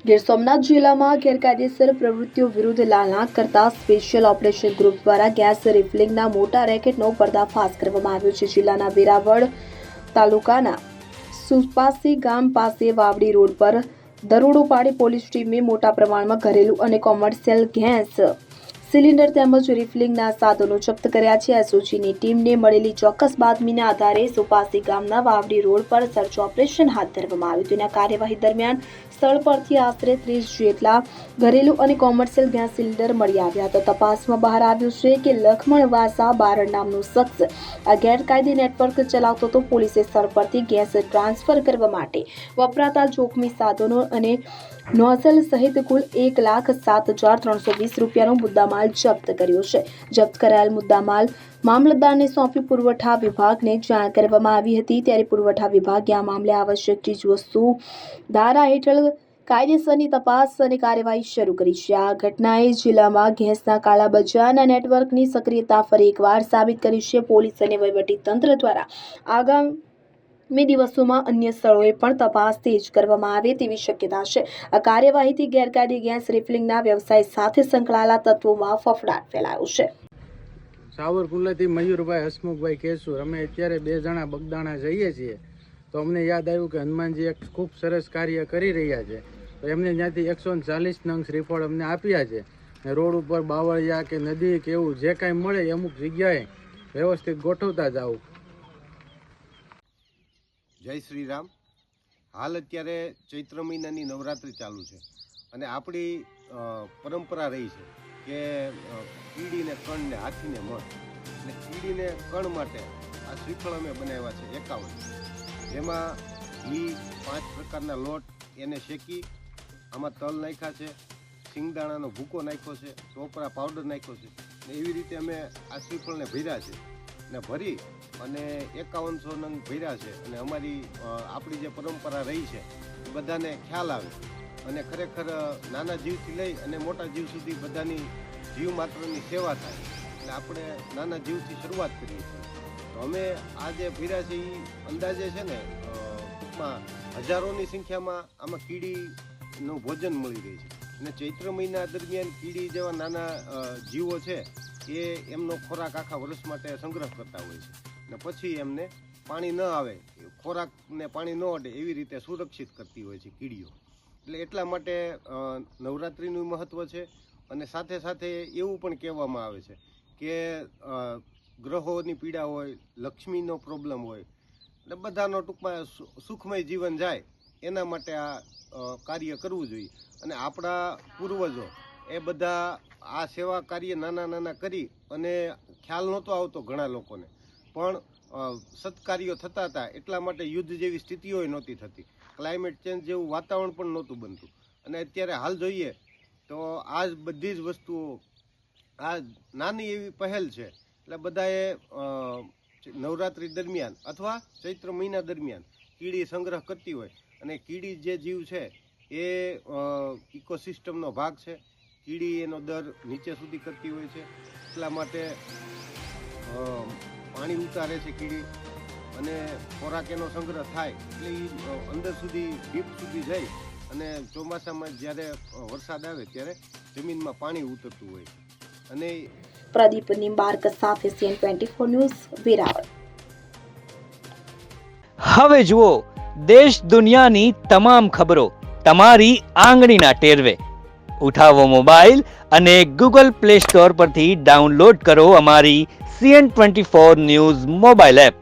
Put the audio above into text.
ગીર સોમનાથ જિલ્લામાં ગેરકાયદેસર પ્રવૃત્તિઓ વિરુદ્ધ લાલાંક કરતા સ્પેશિયલ ઓપરેશન ગ્રુપ દ્વારા ગેસ રિફિલિંગના મોટા રેકેટનો પર્દાફાશ કરવામાં આવ્યો છે। જિલ્લાના વેરાવળ તાલુકાના સુપાસી ગામ પાસે વાવડી રોડ પર દરોડો પાડી પોલીસ ટીમે મોટા પ્રમાણમાં ઘરેલું અને કોમર્શિયલ ગેસ સિલિન્ડર તેમજ રિફિલિંગના સાધનો જપ્ત કર્યા છે। એસઓજીની ટીમને મળેલી ચોક્કસ બાતમીના આધારે સુપાસી ગામના વાવડી રોડ પર સર્ચ ઓપરેશન હાથ ધરવામાં આવ્યું। તેના કાર્યવાહી દરમિયાન સ્થળ પરથી આશરે 30 જેટલા ઘરેલું અને કોમર્શિયલ ગેસ સિલિન્ડર મળી આવ્યા હતા। તપાસમાં બહાર આવ્યું છે કે લખમણ વાસા બારડ નામનો શખ્સ આ ગેરકાયદે નેટવર્ક ચલાવતો હતો। પોલીસે સ્થળ પરથી ગેસ ટ્રાન્સફર કરવા માટે વપરાતા જોખમી સાધનો અને નોઝલ સહિત કુલ 1,07,320 રૂપિયાનો મુદ્દામાલ જપ્ત કર્યો છે। જપ્ત કરાયેલ મુદ્દામાલ મામલતદારને સોંપી પુરવઠા વિભાગને જાણ કરવામાં આવી હતી। ત્યારે પુરવઠા વિભાગે આ મામલે આવશ્યક ચીજવસ્તુ ધારા હેઠળ કાયદેસરની તપાસ અને કાર્યવાહી શરૂ કરી છે। આ ઘટનાએ જિલ્લામાં ગેસના કાળા બજારના નેટવર્કની સક્રિયતા ફરી એકવાર સાબિત કરી છે। પોલીસ અને વહીવટીતંત્ર દ્વારા આગામી દિવસોમાં અન્ય સ્થળોએ પણ તપાસ તેજ કરવામાં આવે તેવી શક્યતા છે। આ કાર્યવાહીથી ગેરકાયદે ગેસ રિફિલિંગના વ્યવસાય સાથે સંકળાયેલા તત્વોમાં ફફડાટ ફેલાયો છે। સાવરકુંડલાથી મયુરભાઈ હસમુખભાઈ કેશોર અમે અત્યારે 2 જણા બગદાણા જઈએ છીએ તો અમને યાદ આવ્યું કે હનુમાનજી એક ખૂબ સરસ કાર્ય કરી રહ્યા છે તો એમને ત્યાંથી 140 નંગ શ્રીફળ અમને આપ્યા છે। રોડ ઉપર બાવળિયા કે નદી કે એવું જે કાંઈ મળે અમુક જગ્યાએ વ્યવસ્થિત ગોઠવતા જાવ। જય શ્રી રામ। હાલ અત્યારે ચૈત્ર મહિનાની નવરાત્રિ ચાલુ છે અને આપણી પરંપરા રહી છે કે કીડીને કણ ને હાથીને મણ, એટલે કીડીને કણ માટે આ શ્રીફળ અમે બનાવ્યા છે 51, જેમાં ઘી 5 પ્રકારના લોટ એને શેકી આમાં તલ નાખ્યા છે, સિંગદાણાનો ભૂકો નાખ્યો છે, ટોપરા પાવડર નાખ્યો છે ને એવી રીતે અમે આ શ્રીફળને ભર્યા છે ને ભરી અને 5100 નંગ ભર્યા છે। અને અમારી આપણી જે પરંપરા રહી છે એ બધાને ખ્યાલ આવે અને ખરેખર નાના જીવથી લઈ અને મોટા જીવ સુધી બધાની જીવ માત્રની સેવા થાય એટલે આપણે નાના જીવથી શરૂઆત કરીએ છીએ। તો અમે આ જે ભર્યા છે એ અંદાજે છે ને ટૂંકમાં હજારોની સંખ્યામાં આમાં કીડીનું ભોજન મળી રહે છે અને ચૈત્ર મહિના દરમિયાન કીડી જેવા નાના જીવો છે એ એમનો ખોરાક આખા વર્ષ માટે સંગ્રહ કરતા હોય છે ને પછી એમને પાણી ન આવે, ખોરાકને પાણી ન અડે એવી રીતે સુરક્ષિત કરતી હોય છે કીડીઓ। એટલે એટલા માટે નવરાત્રિનું મહત્ત્વ છે અને સાથે સાથે એવું પણ કહેવામાં આવે છે કે ગ્રહોની પીડા હોય, લક્ષ્મીનો પ્રોબ્લેમ હોય એટલે બધાનો ટૂંકમાં સુખમય જીવન જાય એના માટે આ કાર્ય કરવું જોઈએ। અને આપણા પૂર્વજો એ બધા આ સેવા કાર્ય નાના કરી અને ખ્યાલ નહોતો આવતો ઘણા લોકોને, પણ સત્કાર્યો થતા હતા એટલા માટે યુદ્ધ જેવી સ્થિતિઓ નહોતી થતી, ક્લાઇમેટ ચેન્જ જેવું વાતાવરણ પણ નહોતું બનતું। અને અત્યારે હાલ જોઈએ તો આ જ બધી જ વસ્તુઓ આ નાની એવી પહેલ છે એટલે બધાએ નવરાત્રિ દરમિયાન અથવા ચૈત્ર મહિના દરમિયાન કીડી સંગ્રહ કરતી હોય અને કીડી જે જીવ છે એ ઇકોસિસ્ટમનો ભાગ છે। કીડી એનો દર નીચે સુધી કરતી હોય છે એટલા માટે પાણી ઉતારે છે કીડી અને ખોરાક એનો સંગ્રહ થાય એટલે એ અંદર સુધી ડીપ સુધી જાય અને ચોમાસામાં જ્યારે વરસાદ આવે ત્યારે જમીનમાં પાણી ઉતરતું હોય છે। અને પ્રદીપ નિંબાર્ક સાથે CN24 ન્યૂઝ વેરાવળ। હવે જુઓ દેશ દુનિયાની તમામ ખબરો તમારી આંગળીના ટેરવે। ઉઠાવો મોબાઈલ અને Google Play Store પરથી ડાઉનલોડ કરો અમારી CN24 ન્યૂઝ મોબાઈલ એપ।